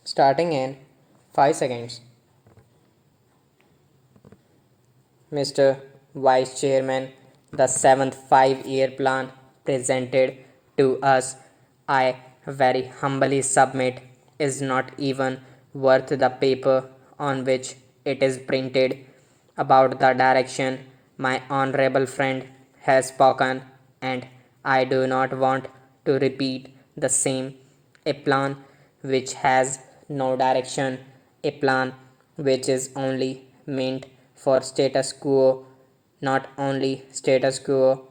Starting in 5 seconds. Mr. Vice Chairman, the seventh 5-year plan presented to us, I very humbly submit, is not even worth the paper on which it is printed. About the direction my honorable friend has spoken, and I do not want to repeat the same. A plan which has no direction, a plan which is only meant for status quo, not only status quo,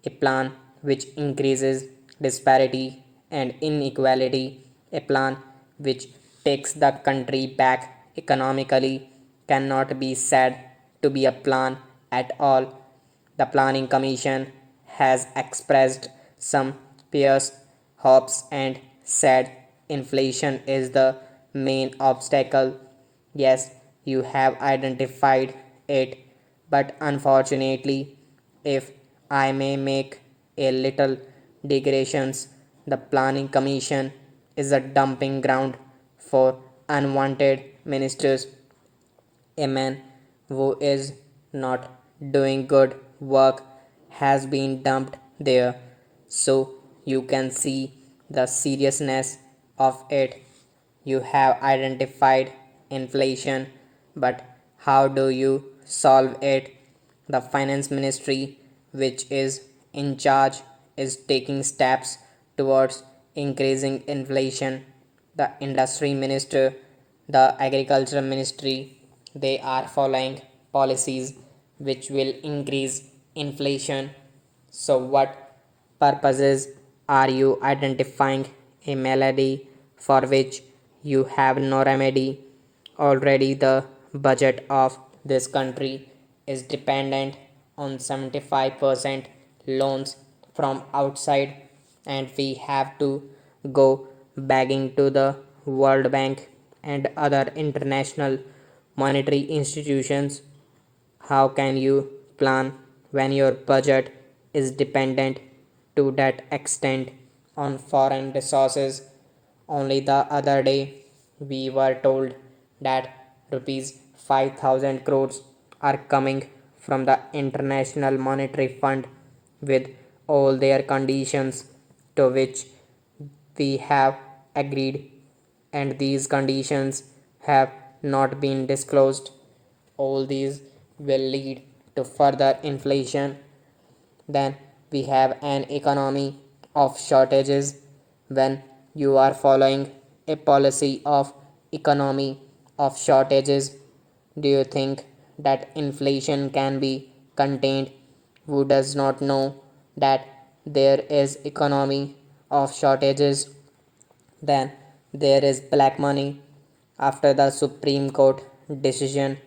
a plan which increases disparity and inequality, a plan which takes the country back economically, cannot be said to be a plan at all. The Planning Commission has expressed some pious hopes and said inflation is the main obstacle. Yes, you have identified it, but unfortunately, if I may make a little digressions, the Planning Commission is a dumping ground for unwanted ministers. A man who is not doing good work has been dumped there. So you can see the seriousness of it. You have identified inflation, but how do you solve it? The finance ministry, which is in charge, is taking steps towards increasing inflation. The industry minister, the agriculture ministry, they are following policies which will increase inflation. So, what purposes are you identifying a malady for which you have no remedy? Already, the budget of this country is dependent on 75% loans from outside, and we have to go begging to the World Bank and other international monetary institutions. How can you plan when your budget is dependent to that extent on foreign resources? Only the other day we were told that rupees 5000 crores are coming from the International Monetary Fund with all their conditions to which we have agreed, and these conditions have not been disclosed. All these will lead to further inflation. Then we have an economy of shortages. When you are following a policy of economy of shortages, do you think that inflation can be contained? Who does not know that there is economy of shortages? Then there is black money. After the Supreme Court decision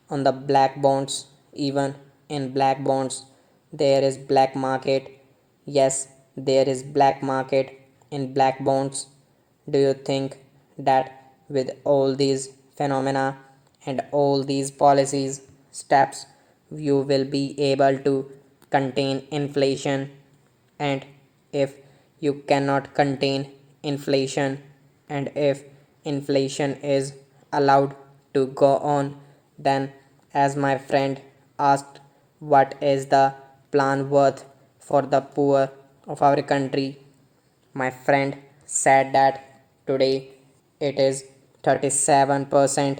on the black bonds, even in black bonds, there is black market. Yes, there is black market in black bonds. Do you think that with all these phenomena and all these policies, steps, you will be able to contain inflation? And if you cannot contain inflation, and if inflation is allowed to go on, then, as my friend asked, what is the plan worth for the poor of our country? My friend said that today it is 37%,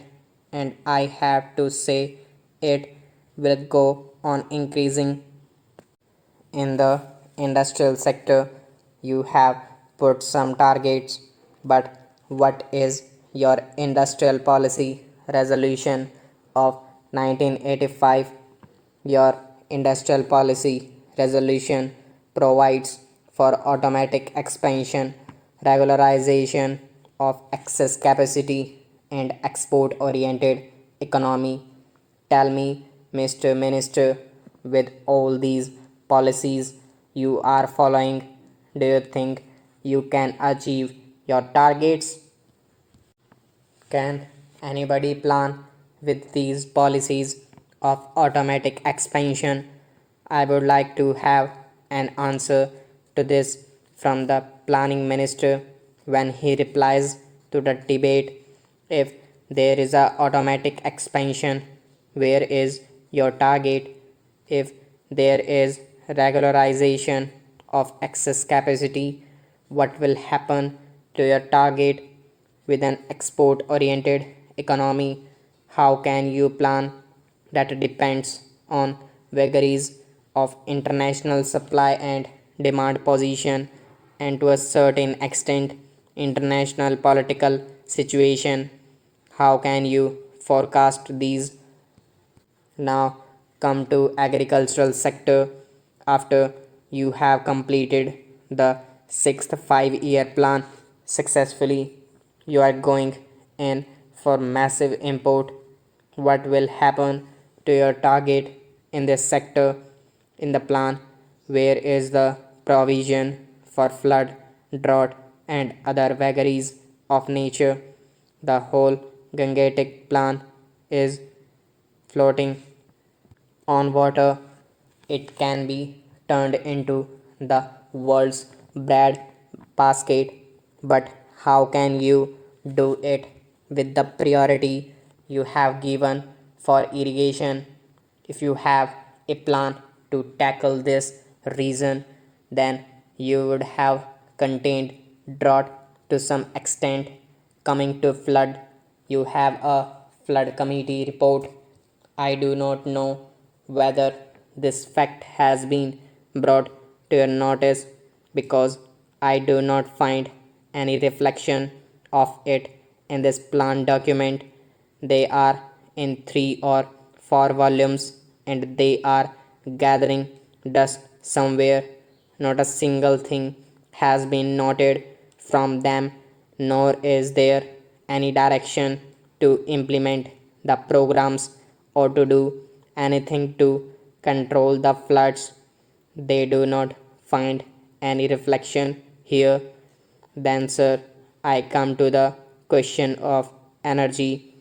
and I have to say it will go on increasing. In the industrial sector, you have put some targets, but what is your industrial policy resolution of 1985? Your industrial policy resolution provides for automatic expansion, regularization of excess capacity, and export oriented economy. Tell me, Mr. Minister, with all these policies you are following, do you think you can achieve your targets? Can anybody plan with these policies of automatic expansion? I would like to have an answer to this from the planning minister when he replies to the debate. If there is a automatic expansion, where is your target? If there is regularization of excess capacity, what will happen to your target? With an export oriented economy, how can you plan? That depends on vagaries of international supply and demand position, and to a certain extent international political situation. How can you forecast these? Now come to agricultural sector. After you have completed the sixth 5 year plan successfully, you are going in for massive import. What will happen to your target in this sector? In the plan, where is the provision for flood, drought, and other vagaries of nature? The whole Gangetic plan is floating on water. It can be turned into the world's bread basket, but how can you do it with the priority you have given for irrigation? If you have a plan to tackle this reason, then you would have contained drought to some extent. Coming to flood, you have a flood committee report. I do not know whether this fact has been brought to your notice, because I do not find any reflection of it in this plan document. They are in 3 or 4 volumes and they are gathering dust somewhere. Not a single thing has been noted from them, nor is there any direction to implement the programs or to do anything to control the floods. They do not find any reflection here. Then, sir, I come to the question of energy.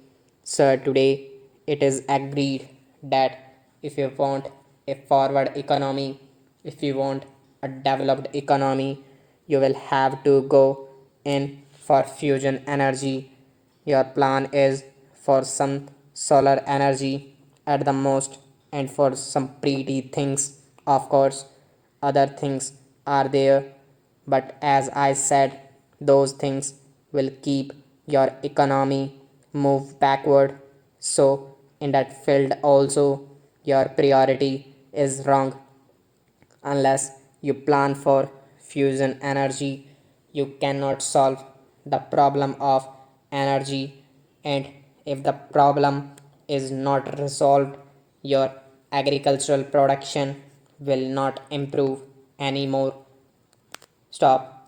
Sir, today it is agreed that if you want a forward economy, if you want a developed economy, you will have to go in for fusion energy. Your plan is for some solar energy at the most, and for some pretty things, of course. Other things are there, but as I said, those things will keep your economy move backward. So, in that field, also, your priority is wrong. Unless you plan for fusion energy, you cannot solve the problem of energy. And if the problem is not resolved, your agricultural production will not improve anymore. Stop.